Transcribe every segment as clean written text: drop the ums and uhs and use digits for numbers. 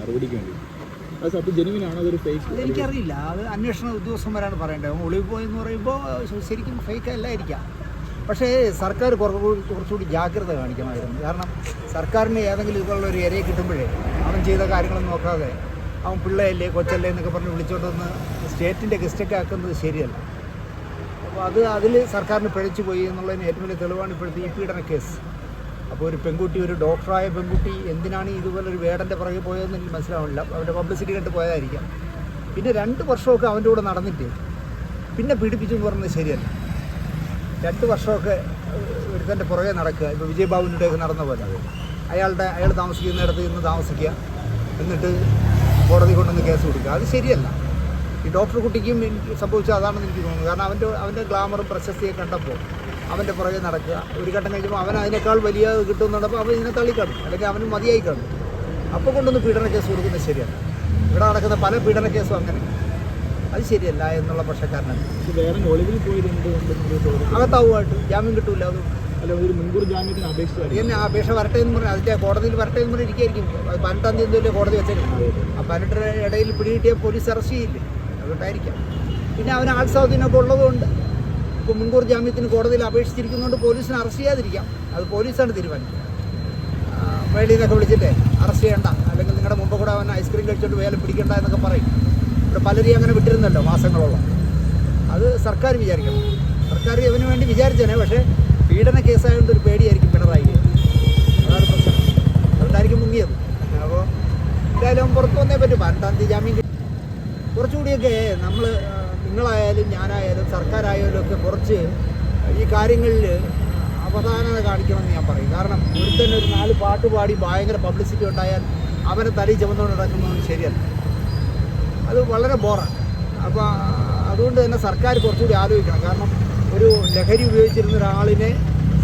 മറുപടിക്ക് വേണ്ടി. അത് സത്യം ജെനുവിനാണോ അതൊരു ഫേക്ക്? അതെനിക്കറിയില്ല, അത് അന്വേഷണ ഉദ്യോഗസ്ഥന്മാരാണ് പറയേണ്ടത്. ഒളിവ് പോയെന്ന് പറയുമ്പോൾ ശരിക്കും ഫേക്ക് അല്ലായിരിക്കാം. പക്ഷേ സർക്കാർ കുറച്ചുകൂടി ജാഗ്രത കാണിക്കണമായിരുന്നു. കാരണം സർക്കാരിന് ഏതെങ്കിലും ഇതുള്ള ഒരു ഏരിയ കിട്ടുമ്പോഴേ അവൻ ചെയ്ത കാര്യങ്ങളൊന്നും നോക്കാതെ അവൻ പിള്ളയല്ലേ കൊച്ചല്ലേ എന്നൊക്കെ പറഞ്ഞ് വിളിച്ചുകൊണ്ട് വന്ന് സ്റ്റേറ്റിൻ്റെ ഗസ്റ്റൊക്കെ ആക്കുന്നത് ശരിയല്ല. അപ്പോൾ അതിൽ സർക്കാരിന് പിഴച്ചു പോയി എന്നുള്ളതിന് ഏറ്റവും വലിയ തെളിവാണ് ഇപ്പോഴത്തെ ഈ പീഡന കേസ്. അപ്പോൾ ഒരു പെൺകുട്ടി, ഒരു ഡോക്ടറായ പെൺകുട്ടി എന്തിനാണ് ഇതുപോലൊരു വേടൻ്റെ പുറകെ പോയതെന്ന് എനിക്ക് മനസ്സിലാവില്ല. അവൻ്റെ പബ്ലിസിറ്റി കണ്ട് പോയതായിരിക്കാം. പിന്നെ 2 വർഷമൊക്കെ അവൻ്റെ കൂടെ നടന്നിട്ട് പിന്നെ പീഡിപ്പിച്ചു എന്ന് പറയുന്നത് ശരിയല്ല. 2 വർഷമൊക്കെ ഒരുത്തൻ്റെ പുറകെ നടക്കുക. ഇപ്പോൾ വിജയബാബുവിൻ്റെയൊക്കെ നടന്ന പോലെ അയാൾ താമസിക്കുന്നിടത്ത് ഇന്ന് താമസിക്കുക, എന്നിട്ട് കോടതി കൊണ്ടുവന്ന് കേസ് കൊടുക്കുക. അത് ശരിയല്ല. ഈ ഡോക്ടർ കുട്ടിക്കും സംഭവിച്ചത് അതാണെന്ന് എനിക്ക് തോന്നുന്നു. കാരണം അവൻ്റെ ഗ്ലാമറും പ്രശസ്തിയൊക്കെ കണ്ടപ്പോൾ അവൻ്റെ പുറകെ നടക്കുക. ഒരു ഘട്ടം കഴിയുമ്പോൾ അവൻ അതിനേക്കാൾ വലിയ കിട്ടുമെന്നുണ്ടപ്പോൾ അവൻ ഇതിനെ തള്ളിക്കാണും, അല്ലെങ്കിൽ അവന് മതിയായി കാണും. അപ്പോൾ കൊണ്ടൊന്ന് പീഡന കേസ് കൊടുക്കുന്നത് ശരിയല്ല. ഇവിടെ നടക്കുന്ന പല പീഡന കേസും അങ്ങനെ. അത് ശരിയല്ല എന്നുള്ള പക്ഷക്കാരനാണ്. വേറെ ഒളിവിൽ പോയത് അകത്താവുമായിട്ട് ജാമ്യം കിട്ടൂല. അത് അല്ല, ഒരു മുൻകൂർ ജാമ്യത്തിന് അപേക്ഷ എന്നെ അപേക്ഷ വരട്ടെ എന്ന് പറഞ്ഞാൽ അതിൻ്റെ കോടതിയിൽ വരട്ടെ എന്ന് പറഞ്ഞാൽ ഇരിക്കുകയായിരിക്കും. 18-ാം തീയതി എന്തല്ലേ കോടതി വെച്ചേക്കുന്നത്. ആ 18 ഇടയിൽ പിടികിട്ടിയ പോലീസ് അറസ്റ്റ് ചെയ്യില്ലേ, അതുകൊണ്ടായിരിക്കാം. പിന്നെ അവന് ആൾസ്വാധീനമൊക്കെ ഉള്ളതുകൊണ്ട് ഇപ്പോൾ മുൻകൂർ ജാമ്യത്തിന് കോടതിയിൽ അപേക്ഷിച്ചിരിക്കുന്നതുകൊണ്ട് പോലീസിനെ അറസ്റ്റ് ചെയ്യാതിരിക്കാം. അത് പോലീസാണ് തീരുമാനിക്കുക. വെളിയിൽ നിന്നൊക്കെ വിളിച്ചിട്ടേ അറസ്റ്റ് ചെയ്യണ്ട, അല്ലെങ്കിൽ നിങ്ങളുടെ മുമ്പ് കൂടെ അവൻ ഐസ്ക്രീം കഴിച്ചുകൊണ്ട് വേല പിടിക്കണ്ട എന്നൊക്കെ പറയും. ഇവിടെ പലരെയും അങ്ങനെ വിട്ടിരുന്നല്ലോ മാസങ്ങളോളം. അത് സർക്കാർ വിചാരിക്കണം. സർക്കാർ ഇവന് വേണ്ടി വിചാരിച്ചേനെ. പക്ഷേ പീഡന കേസായതുകൊണ്ട് ഒരു പേടിയായിരിക്കും പിണറായി. അതാണ് പ്രശ്നം. അതുകൊണ്ടായിരിക്കും മുങ്ങിയത്. അപ്പോൾ എന്തായാലും പുറത്തു വന്നേ പറ്റും. 18-ാം തീയതി ജാമ്യം കിട്ടും. കുറച്ചുകൂടിയൊക്കെ നമ്മൾ, നിങ്ങളായാലും ഞാനായാലും സർക്കാരായാലും ഒക്കെ കുറച്ച് ഈ കാര്യങ്ങളിൽ അവധാനത കാണിക്കണമെന്ന് ഞാൻ പറയും. കാരണം ഒരുത്തന്നെ ഒരു 4 പാട്ട് പാടി ഭയങ്കര പബ്ലിസിറ്റി ഉണ്ടായാൽ അവനെ തലയിൽ ചുമന്നുകൊണ്ട് നടക്കുന്നത് ശരിയല്ല. അത് വളരെ ബോറാണ്. അപ്പോൾ അതുകൊണ്ട് തന്നെ സർക്കാർ കുറച്ചുകൂടി ആലോചിക്കണം. കാരണം ഒരു ലഹരി ഉപയോഗിച്ചിരുന്ന ഒരാളിനെ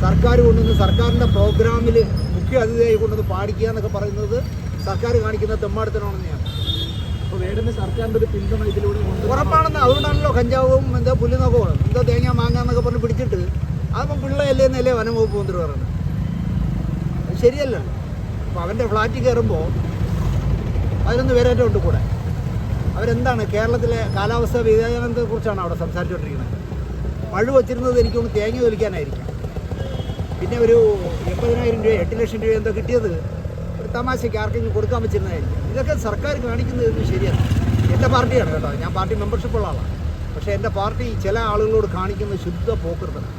സർക്കാർ കൊണ്ടുവന്ന് സർക്കാരിൻ്റെ പ്രോഗ്രാമിൽ മുഖ്യ അതിഥിയായി കൊണ്ടുവന്ന് പാടിക്കുക എന്നൊക്കെ പറയുന്നത് സർക്കാർ കാണിക്കുന്ന തെമ്മാടിത്തരമാണെന്ന് ഞാൻ. അപ്പോൾ വേണ്ടുന്ന സർക്കാരിൻ്റെ ഒരു പിന്തുണ ഇതിലൂടെ ഉറപ്പാണെന്ന്. അതുകൊണ്ടാണല്ലോ കഞ്ചാവും എന്താ പുല്ലുന്നൊക്കെ എന്തോ തേങ്ങ മാങ്ങ എന്നൊക്കെ പറഞ്ഞ് പിടിച്ചിട്ട് അതൊന്നും പിള്ളയല്ലേ എന്നല്ലേ വനം വകുപ്പ് മന്ത്രി പറയുന്നത്. അത് ശരിയല്ലോ. അപ്പോൾ അവൻ്റെ ഫ്ലാറ്റിൽ കയറുമ്പോൾ 11 പേരേറ്റം ഉണ്ട് കൂടെ. അവരെന്താണ് കേരളത്തിലെ കാലാവസ്ഥാ വ്യതിയാനത്തെക്കുറിച്ചാണ് അവിടെ സംസാരിച്ചുകൊണ്ടിരിക്കുന്നത്. മഴ വച്ചിരുന്നത് എനിക്കൊന്ന് തേങ്ങ തൊലിക്കാനായിരിക്കും. പിന്നെ ഒരു 80,000 രൂപ 8 ലക്ഷം രൂപ എന്തോ കിട്ടിയത് ഒരു തമാശയ്ക്ക് ആർക്കെങ്കിലും കൊടുക്കാൻ വെച്ചിരുന്നതായിരിക്കും. ഇതൊക്കെ സർക്കാർ കാണിക്കുന്നത് ശരിയാണ്. എൻ്റെ പാർട്ടിയാണ് കേട്ടോ, ഞാൻ പാർട്ടി മെമ്പർഷിപ്പുള്ള ആളാണ്. പക്ഷേ എൻ്റെ പാർട്ടി ചില ആളുകളോട് കാണിക്കുന്നത് ശുദ്ധ പോക്കൃത്തമാണ്.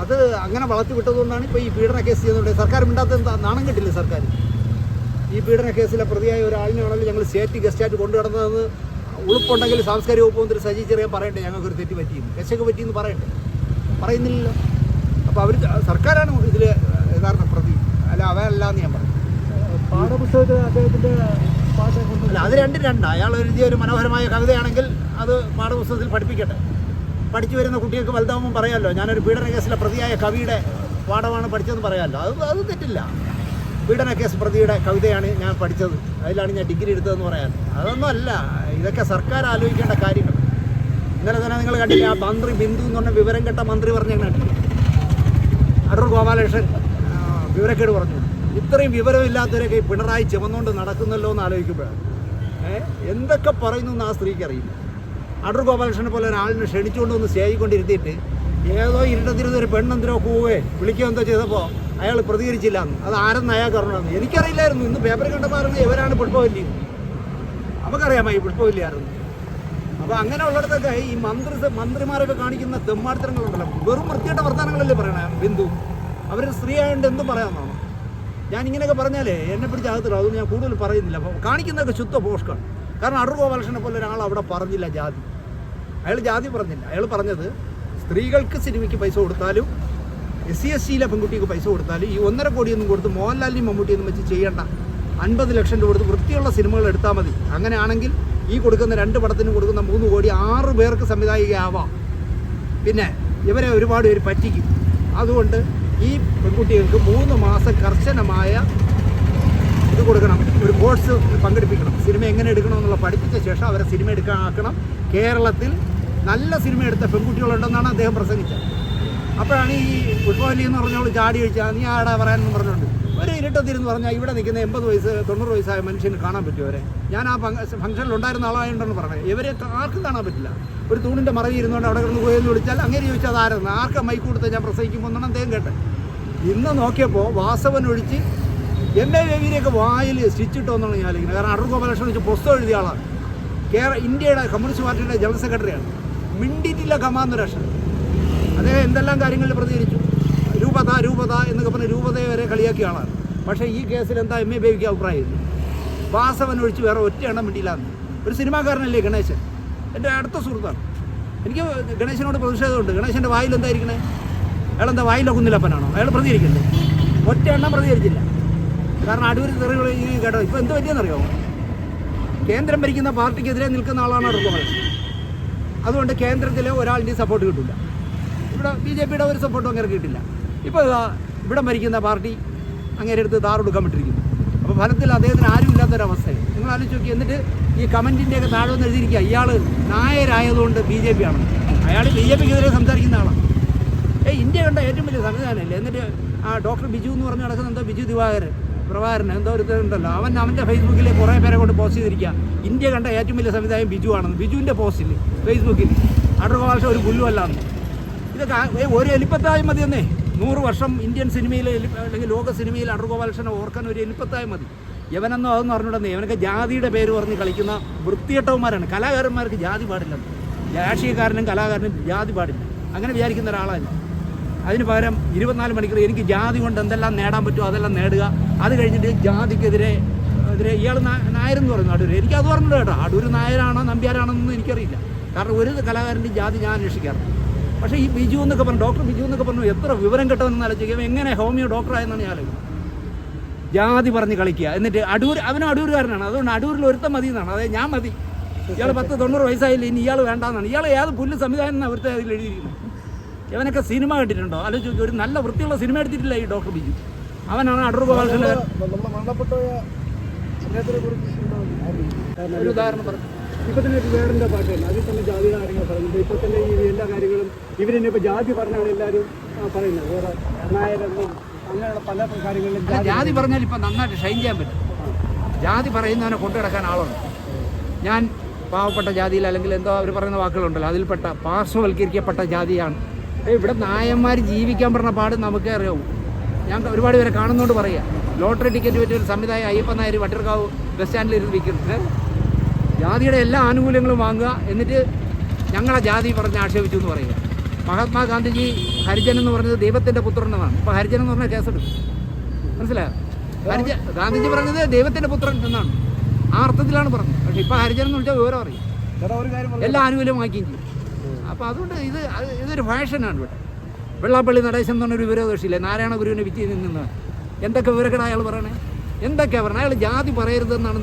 അത് അങ്ങനെ വളർത്തി വിട്ടതുകൊണ്ടാണ് ഇപ്പോൾ ഈ പീഡന കേസ് ചെയ്യുന്നത്. സർക്കാർ മിണ്ടാത്ത എന്താ, നാണം കെട്ടില്ലേ സർക്കാർ? ഈ പീഡന കേസിലെ പ്രതിയായ ഒരാളിനാണല്ലോ ഞങ്ങൾ സ്റ്റേറ്റ് ഗസ്റ്റായിട്ട് കൊണ്ടു നടന്നതെന്ന് ഉളുപ്പുണ്ടെങ്കിൽ സാംസ്കാരിക വകുപ്പ് മന്ത്രി സജി ചെറിയാൻ പറയണ്ടേ ഞങ്ങൾക്കൊരു തെറ്റ് പറ്റിയെന്ന്, കശക്ക് പറ്റിയെന്ന് പറയണ്ടേ? പറയുന്നില്ലല്ലോ. അപ്പോൾ അവർ സർക്കാരാണ് ഇതിൽ യഥാർത്ഥ പ്രതി, അല്ല അവരല്ല എന്ന് ഞാൻ പറയും. പാഠപുസ്തകത്തിൽ അദ്ദേഹത്തിൻ്റെ അല്ല, അത് രണ്ടും അയാൾ എഴുതിയ ഒരു മനോഹരമായ കവിതയാണെങ്കിൽ അത് പാഠപുസ്തകത്തിൽ പഠിപ്പിക്കട്ടെ. പഠിച്ചു വരുന്ന കുട്ടികൾക്ക് വലുതാവുമ്പോൾ പറയാമല്ലോ ഞാനൊരു പീഡന കേസിലെ പ്രതിയായ കവിയുടെ പാഠമാണ് പഠിച്ചതെന്ന് പറയാമല്ലോ. അത് തെറ്റില്ല. പീഡന കേസ് പ്രതിയുടെ കവിതയാണ് ഞാൻ പഠിച്ചത്, അതിലാണ് ഞാൻ ഡിഗ്രി എടുത്തതെന്ന് പറയാൻ അതൊന്നും അല്ല. ഇതൊക്കെ സർക്കാർ ആലോചിക്കേണ്ട കാര്യങ്ങൾ. ഇന്നലെ തന്നെ നിങ്ങൾ കണ്ടില്ലേ ആ മന്ത്രി ബിന്ദു എന്ന് പറഞ്ഞ വിവരം കെട്ട മന്ത്രി പറഞ്ഞ കണ്ടില്ലേ, അടൂർ ഗോപാലകൃഷ്ണൻ വിവരക്കേട് പറഞ്ഞു. ഇത്രയും വിവരമില്ലാത്തവരൊക്കെ ഈ പിണറായി ചുമന്നുകൊണ്ട് നടക്കുന്നല്ലോ എന്ന് ആലോചിക്കുമ്പോഴാണ് എന്തൊക്കെ പറയുന്നു എന്ന് ആ സ്ത്രീക്ക് അറിയില്ല. അടൂർ ഗോപാലകൃഷ്ണനെ പോലെ ഒരാളിനെ ക്ഷണിച്ചുകൊണ്ട് ഒന്ന് സ്റ്റേജിക്കൊണ്ടിരുത്തിയിട്ട് ഏതോ ഇരുട്ടത്തിരുന്ന ഒരു പെണ്ണെന്തിനോ കൂവേ വിളിക്കുക എന്തോ ചെയ്തപ്പോൾ അയാൾ പ്രതികരിച്ചില്ല എന്ന്. അത് ആരെന്ന് അയാൾക്ക് അറിയണമെന്ന് എനിക്കറിയില്ലായിരുന്നു. ഇന്ന് പേപ്പറിൽ കണ്ടപ്പോൾ അറിഞ്ഞ് ഇവരാണ് പുഷ്പവല്ലി. നമുക്കറിയാമോ ഈ പുഷ്പവല്ലിയായിരുന്നു. അപ്പോൾ അങ്ങനെ ഉള്ളിടത്തൊക്കെ ഈ മന്ത്രിമാരൊക്കെ കാണിക്കുന്ന തെമ്മാടിത്തരങ്ങളുണ്ടല്ലോ, വെറും വൃത്തിയായിട്ട വർത്തമാനങ്ങളല്ലേ പറയണേ ബിന്ദു. അവർ സ്ത്രീ ആയതുകൊണ്ട് എന്തും പറയാമെന്നാണ്. ഞാൻ ഇങ്ങനെയൊക്കെ പറഞ്ഞാലേ എന്നെ പിടിച്ച് അകത്തില്ല, അതുകൊണ്ട് ഞാൻ കൂടുതൽ പറയുന്നില്ല. അപ്പോൾ കാണിക്കുന്നതൊക്കെ ശുദ്ധ പോഷ്കാണ്. കാരണം അടൂർ ഗോപാലകൃഷ്ണനെ പോലെ ഒരാൾ അവിടെ പറഞ്ഞില്ല ജാതി. അയാൾ ജാതി പറഞ്ഞില്ല. അയാൾ പറഞ്ഞത് സ്ത്രീകൾക്ക് സിനിമയ്ക്ക് പൈസ കൊടുത്താലും SC/ST പെൺകുട്ടിക്ക് പൈസ കൊടുത്താലും ഈ 1.5 കോടിയൊന്നും കൊടുത്ത് മോഹൻലാലിനെയും മമ്മൂട്ടിയൊന്നും വെച്ച് ചെയ്യേണ്ട, 50 ലക്ഷം രൂപ കൊടുത്ത് വൃത്തിയുള്ള സിനിമകൾ എടുത്താൽ മതി. അങ്ങനെയാണെങ്കിൽ ഈ കൊടുക്കുന്ന 2 പടത്തിന് കൊടുക്കുന്ന 3 കോടി 6 പേർക്ക് സംവിധായികയാവാം. പിന്നെ ഇവരെ ഒരുപാട് പേര് പറ്റിക്കും. അതുകൊണ്ട് ഈ പെൺകുട്ടികൾക്ക് 3 മാസം കർശനമായ ഇത് കൊടുക്കണം, ഒരു കോഴ്സ് പങ്കെടുപ്പിക്കണം. സിനിമ എങ്ങനെ എടുക്കണമെന്നുള്ള പഠിപ്പിച്ച ശേഷം അവരെ സിനിമ എടുക്കാനാക്കണം. കേരളത്തിൽ നല്ല സിനിമ എടുത്ത പെൺകുട്ടികളുണ്ടെന്നാണ് അദ്ദേഹം പ്രസംഗിച്ചത്. അപ്പോഴാണ് ഈ പുഷ്പവല്ലി എന്ന് പറഞ്ഞവൾ ചാടി കഴിച്ചാൽ നീ ആടാ പറയാനെന്ന് പറഞ്ഞുകൊണ്ട് ഒരു ഇരുട്ടത്തിരുന്ന് പറഞ്ഞാൽ ഇവിടെ നിൽക്കുന്ന 80 വയസ്സ് 90 വയസ്സായ മനുഷ്യന് കാണാൻ പറ്റുമവരെ. ഞാൻ ആ ഫംഗ്ഷനിൽ ഉണ്ടായിരുന്ന ആളായതുകൊണ്ടാണ് പറഞ്ഞത്. ഇവരെ ആർക്കും കാണാൻ പറ്റില്ല. ഒരു തൂണിൻ്റെ മറവിൽ ഇരുന്നുകൊണ്ട് അവിടെ കിടന്ന് പോയെന്ന് വിളിച്ചാൽ അങ്ങനെ ചോദിച്ചാൽ അതായിരുന്നു ആർക്കും മൈക്ക് കൊടുത്ത് ഞാൻ പ്രസംഗിക്കുമ്പോൾ എന്നാണ് അദ്ദേഹം കേട്ടെ. ഇന്ന് നോക്കിയപ്പോൾ വാസവൻ ഒഴിച്ച് MA ബേബിയിലേക്ക് വായിൽ സ്റ്റിച്ചിട്ട് വന്നാണ് ഞാൻ ആലോചിക്കുന്നത്. കാരണം അടൂർ ഗോപാലകൃഷ്ണൻ വെച്ച് പുസ്തകം എഴുതിയ ആളാണ്. ഇന്ത്യയുടെ കമ്മ്യൂണിസ്റ്റ് പാർട്ടിയുടെ ജനറൽ സെക്രട്ടറിയാണ്. മിണ്ടിയിട്ടില്ല കമാന്നൊരക്ഷരം. അദ്ദേഹം എന്തെല്ലാം കാര്യങ്ങളിൽ പ്രതികരിച്ചു. രൂപത എന്നൊക്കെ പറഞ്ഞ് രൂപതയെ വരെ കളിയാക്കിയ ആളാണ്. പക്ഷേ ഈ കേസിൽ എന്താ MA ബേബിക്ക് അഭിപ്രായമില്ല. വാസവൻ ഒഴിച്ച് വേറെ ഒറ്റ എണ്ണം മിണ്ടിയില്ലാന്ന്. ഒരു സിനിമാക്കാരനല്ലേ ഗണേശൻ, എൻ്റെ അടുത്ത സുഹൃത്താണ്. എനിക്ക് ഗണേശനോട് പ്രതിഷേധമുണ്ട്. ഗണേശൻ്റെ വായിൽ എന്തായിരിക്കണേ? അയാളെന്താ വായിലെ കുന്നിലപ്പനാണോ? അയാൾ പ്രതികരിക്കണ്ടേ? ഒറ്റ എണ്ണം പ്രതികരിച്ചില്ല. കാരണം അടൂർ തെറികൾ കേട്ടോ. ഇപ്പോൾ എന്ത് പറ്റിയെന്നറിയാമോ? കേന്ദ്രം ഭരിക്കുന്ന പാർട്ടിക്കെതിരെ നിൽക്കുന്ന ആളാണ് അടൂർ ഗോപാലകൃഷ്ണൻ. അതുകൊണ്ട് കേന്ദ്രത്തിലെ ഒരാളുടെയും സപ്പോർട്ട് കിട്ടില്ല. ഇവിടെ BJPയുടെ ഒരു സപ്പോർട്ടും അങ്ങനെ കിട്ടില്ല. ഇപ്പോൾ ഇവിടെ ഭരിക്കുന്ന പാർട്ടി അങ്ങനെ എടുത്ത് താറെടുക്കാൻ വിട്ടിരിക്കുന്നു. അപ്പോൾ ഫലത്തിൽ അദ്ദേഹത്തിന് ആരും ഇല്ലാത്തൊരവസ്ഥയാണ്. നിങ്ങൾ ആലോചിച്ച് നോക്കി. എന്നിട്ട് ഈ കമൻറ്റിൻ്റെയൊക്കെ താഴെ വന്ന് എഴുതിയിരിക്കുക ഇയാൾ നായരായതുകൊണ്ട് BJP ആണെന്ന്. അയാൾ BJPക്കെതിരെ സംസാരിക്കുന്ന ആളാണ്. ഇന്ത്യ കണ്ട ഏറ്റവും വലിയ സംവിധാനമല്ലേ. എന്നിട്ട് ഡോക്ടർ ബിജു എന്ന് പറഞ്ഞ് നടക്കുന്ന എന്തോ ബിജു പ്രഭാകരൻ എന്തോ ഒരു ഉണ്ടല്ലോ, അവൻ്റെ ഫേസ്ബുക്കിൽ കുറേ പേരെ കൊണ്ട് പോസ്റ്റ് ചെയ്തിരിക്കുക ഇന്ത്യ കണ്ട ഏറ്റവും വലിയ സംവിധാനം ബിജു ആണെന്ന്. ബിജുവിൻ്റെ പോസ്റ്റിൽ ഫേസ്ബുക്കിൽ അടൂർ ഗോപാലകൃഷ്ണൻ ഒരു പുല്ലുമല്ലാന്ന്. ഇതൊക്കെ ഒരു എലിപ്പത്തായി മതി എന്നേ. 100 വർഷം ഇന്ത്യൻ സിനിമയിൽ അല്ലെങ്കിൽ ലോക സിനിമയിൽ അടൂർ ഗോപാലകൃഷ്ണനെ ഓർക്കാൻ ഒരു എലിപ്പത്തായി മതി. യവനെന്നോ അതൊന്നും അറിഞ്ഞിടന്നേ. ഇവനൊക്കെ ജാതിയുടെ പേര് പറഞ്ഞ് കളിക്കുന്ന വൃത്തികെട്ടവന്മാരാണ്. കലാകാരന്മാർക്ക് ജാതി പാടില്ലെന്ന്. രാഷ്ട്രീയക്കാരനും കലാകാരനും ജാതി പാടില്ല അങ്ങനെ വിചാരിക്കുന്ന ഒരാളാണ്. അതിന് പകരം 24 മണിക്കൂർ എനിക്ക് ജാതി കൊണ്ട് എന്തെല്ലാം നേടാൻ പറ്റുമോ അതെല്ലാം നേടുക. അത് കഴിഞ്ഞിട്ട് ജാതിക്കെതിരെ ഇയാൾ നായരെന്ന് പറയുന്നു അടൂർ. എനിക്കത് പറഞ്ഞില്ല കേട്ടോ. അടൂർ നായരാണോ നമ്പ്യാരാണെന്നൊന്നും എനിക്കറിയില്ല. കാരണം ഒരു കലാകാരൻ്റെ ജാതി ഞാൻ അന്വേഷിക്കാറുണ്ട്. പക്ഷേ ഈ ബിജു എന്നൊക്കെ പറഞ്ഞു, ഡോക്ടർ ബിജു എന്നൊക്കെ പറഞ്ഞു, എത്ര വിവരം കിട്ടുമെന്ന് ആലോചിക്കുക. എങ്ങനെ ഹോമിയോ ഡോക്ടറായെന്നാണ് ഞാൻ ആലോചിക്കുന്നത്. ജാതി പറഞ്ഞ് കളിക്കുക. എന്നിട്ട് അവനും അടൂരുകാരനാണ്. അതുകൊണ്ട് അടൂരിൽ ഒരുത്തം മതി എന്നാണ്. അതായത് ഞാൻ മതി. ഇയാൾ 10-90 വയസ്സായില്ല, ഇനി ഇയാൾ വേണ്ടാന്നാണ്. ഇയാൾ ഏത് പുല്ല് സംവിധാനം എന്നാണ് അവരുടെ അതിൽ എഴുതിയിരിക്കുന്നത്. ഇവനൊക്കെ സിനിമ കണ്ടിട്ടുണ്ടോ? ആലോചിച്ച് ഒരു നല്ല വൃത്തിയുള്ള സിനിമ എടുത്തിട്ടില്ല ഈ ഡോക്ടർ ബിജു. അവനാണ് അടൂർ ഗോപാലകൃഷ്ണൻ്റെ ഒരു ഉദാഹരണം പറഞ്ഞു. ഇപ്പൊ തന്നെ വേറെ പാട്ടല്ല, അതിൽ തന്നെ ജാതിയുടെ കാര്യങ്ങൾ പറയുന്നത്. ഇപ്പൊ തന്നെ ഈ എല്ലാ കാര്യങ്ങളും ഇവരെന്നെ ഇപ്പൊ ജാതി പറഞ്ഞാണ് എല്ലാവരും പറയുന്നത്. വേറെ നായരെന്നും അങ്ങനെയുള്ള പല കാര്യങ്ങളിലും ജാതി പറഞ്ഞാൽ ഇപ്പം നന്നായിട്ട് ഷൈൻ ചെയ്യാൻ പറ്റും. ജാതി പറയുന്നവനെ കൊണ്ടുകിടക്കാൻ ആളുണ്ട്. ഞാൻ പാവപ്പെട്ട ജാതിയിൽ അല്ലെങ്കിൽ എന്തോ അവർ പറയുന്ന വാക്കുകളുണ്ടല്ലോ, അതിൽപ്പെട്ട പാർശ്വവൽക്കരിക്കപ്പെട്ട ജാതിയാണ്. ഇവിടെ നായന്മാർ ജീവിക്കാൻ പറഞ്ഞ പാട് നമുക്കേ അറിയാവൂ. ഞാൻ ഒരുപാട് പേരെ കാണുന്നതുകൊണ്ട് പറയുക. ലോട്ടറി ടിക്കറ്റ് പറ്റിയൊരു സംവിധായം അയ്യപ്പൻ നായർ വട്ടിയൂർക്കാവ് ബസ് സ്റ്റാൻഡിൽ ഇരുന്ന് വിൽക്കുന്നത്. ജാതിയുടെ എല്ലാ ആനുകൂല്യങ്ങളും വാങ്ങുക, എന്നിട്ട് ഞങ്ങളെ ജാതി പറഞ്ഞ് ആക്ഷേപിച്ചു എന്ന് പറയുക. മഹാത്മാഗാന്ധിജി ഹരിജൻ എന്ന് പറഞ്ഞത് ദൈവത്തിൻ്റെ പുത്രൻ എന്നാണ്. ഇപ്പോൾ ഹരിജൻ എന്ന് പറഞ്ഞാൽ കേസെടുക്കും. മനസ്സിലായോ? ഗാന്ധിജി പറഞ്ഞത് ദൈവത്തിൻ്റെ പുത്രൻ എന്നാണ്. ആ അർത്ഥത്തിലാണ് പറഞ്ഞത്. പക്ഷേ ഇപ്പോൾ ഹരിജൻ എന്ന് വിളിച്ചാൽ വിവരം അറിയും, എല്ലാ ആനുകൂല്യം വാങ്ങിക്കുകയും ചെയ്യും. അപ്പോൾ അതുകൊണ്ട് ഇതൊരു ഫാഷനാണ്. ഇവിടെ വെള്ളാപ്പള്ളി നടേശൻ എന്ന് പറഞ്ഞൊരു വിവരദോഷിയില്ലേ, നാരായണ ഗുരുവിനെ വിറ്റ് നിന്ന് എന്തൊക്കെ വിവരക്കട അയാൾ പറയണേ, എന്തൊക്കെയാണ് പറഞ്ഞത്. അയാൾ ജാതി പറയരുതെന്നാണ്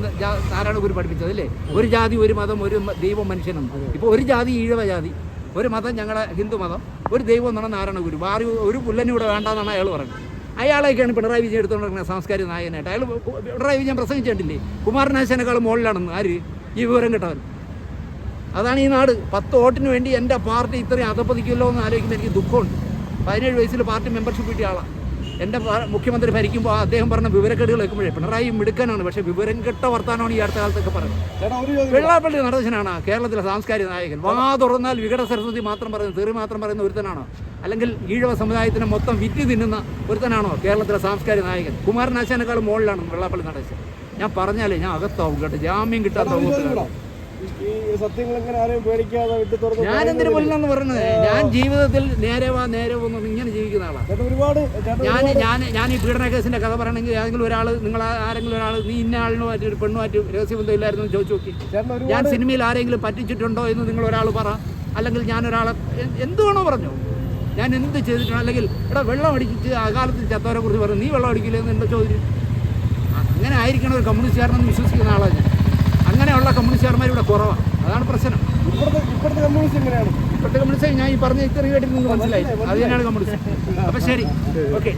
നാരായണ ഗുരു പഠിപ്പിച്ചത് അല്ലേ. ഒരു ജാതി, ഒരു മതം, ഒരു ദൈവം, മനുഷ്യനെന്ന്. ഇപ്പോൾ ഒരു ജാതി ഈഴവ ജാതി, ഒരു മതം ഞങ്ങളുടെ ഹിന്ദു മതം, ഒരു ദൈവം എന്നാണ് നാരായണ ഗുരു. മാറി ഒരു പുല്ലനും ഇവിടെ വേണ്ടാന്നാണ് അയാൾ പറയുന്നത്. അയാളെയൊക്കെയാണ് പിണറായി വിജയൻ എടുത്തുകൊണ്ടിരിക്കുന്നത് സാംസ്കാരിക നായകനായിട്ട്. അയാൾ പിണറായി വിജയൻ പ്രസംഗിച്ചിട്ടില്ലേ കുമാരനാശാനേക്കാളും മുകളിലാണെന്ന്. ആര്? ഈ വിവരം കിട്ടവൻ. അതാണ് ഈ നാട്. 10 വോട്ടിന് വേണ്ടി എൻ്റെ പാർട്ടി ഇത്രയും അധപ്പതിക്കുമല്ലോ എന്ന് ആലോചിക്കുമ്പോൾ എനിക്ക് ദുഃഖമുണ്ട്. 17 വയസ്സിൽ പാർട്ടി മെമ്പർഷിപ്പ് കിട്ടിയ ആളാണ്. എൻ്റെ മുഖ്യമന്ത്രി ഭരിക്കുമ്പോൾ അദ്ദേഹം പറഞ്ഞ വിവരക്കേടുകൾ വെക്കുമ്പോഴേ പിണറായി മിടുക്കനാണ്, പക്ഷേ വിവരം കെട്ട വർത്താനമാണ് ഈ അടുത്ത കാലത്തൊക്കെ പറയുന്നത്. വെള്ളാപ്പള്ളി നടേശനാണ് കേരളത്തിലെ സാംസ്കാരിക നായകൻ. വാ തുറന്നാൽ വികട സരസ്വതി മാത്രം പറയുന്ന, തെറി മാത്രം പറയുന്ന ഒരുത്തനാണോ? അല്ലെങ്കിൽ ഈഴവ സമുദായത്തിനെ മൊത്തം വിറ്റ് തിന്നുന്ന ഒരുത്തനാണോ കേരളത്തിലെ സാംസ്കാരിക നായകൻ? കുമാരനാശാനേക്കാളും മുകളിലാണ് വെള്ളാപ്പള്ളി നടേശൻ. ഞാൻ പറഞ്ഞാലേ ഞാൻ അകത്താവും കേട്ടോ. ജാമ്യം കിട്ടാത്ത ഞാനെന്തിനു കൊല്ലെന്ന് പറഞ്ഞത്? ഞാൻ ജീവിതത്തിൽ നേരവൊന്നും ഇങ്ങനെ ജീവിക്കുന്ന ആളാണ്. ഞാൻ ഈ പീഡന കേസിന്റെ കഥ പറയണമെങ്കിൽ ഏതെങ്കിലും ഒരാൾ, നിങ്ങൾ ആരെങ്കിലും ഒരാൾ, നീ ഇന്ന ആളിനുമായിട്ട് ഒരു പെണ്ണുമായിട്ട് രഹസ്യബന്ധം ഇല്ലായിരുന്നു എന്ന് ചോദിച്ചു നോക്കി. ഞാൻ സിനിമയിൽ ആരെങ്കിലും പറ്റിച്ചിട്ടുണ്ടോ എന്ന് നിങ്ങൾ ഒരാൾ പറ. അല്ലെങ്കിൽ ഞാനൊരാളെ എന്തുവേണോ പറഞ്ഞു, ഞാൻ എന്ത് ചെയ്തിട്ടുണ്ടോ? അല്ലെങ്കിൽ ഇവിടെ വെള്ളം അടിച്ചിട്ട് അകാലത്ത് ചത്തവരെ കുറിച്ച് പറഞ്ഞു, നീ വെള്ളം അടിക്കില്ലെന്ന് എൻ്റെ ചോദ്യം. അങ്ങനെ ആയിരിക്കണം ഒരു കമ്മ്യൂണിസ്റ്റുകാരനെന്ന് വിശ്വസിക്കുന്ന ആളാണ് ഞാൻ. അങ്ങനെയുള്ള കമ്മ്യൂണിസ്റ്റുകാരന്മാർ ഇവിടെ കുറവാണ്. അതാണ് പ്രശ്നം. ഇപ്പോഴത്തെ കമ്മ്യൂണിസ്റ്റ് എങ്ങനെയാണ്? ഇപ്പോഴത്തെ കമ്മ്യൂണിസ്റ്റ് ഞാൻ ഈ പറഞ്ഞ ഇത്ര കേട്ടിട്ട് നിങ്ങൾക്ക് മനസ്സിലായി. അത് തന്നെയാണ് കമ്മ്യൂണിസ്റ്റ്. അപ്പം ശരി, ഓക്കെ.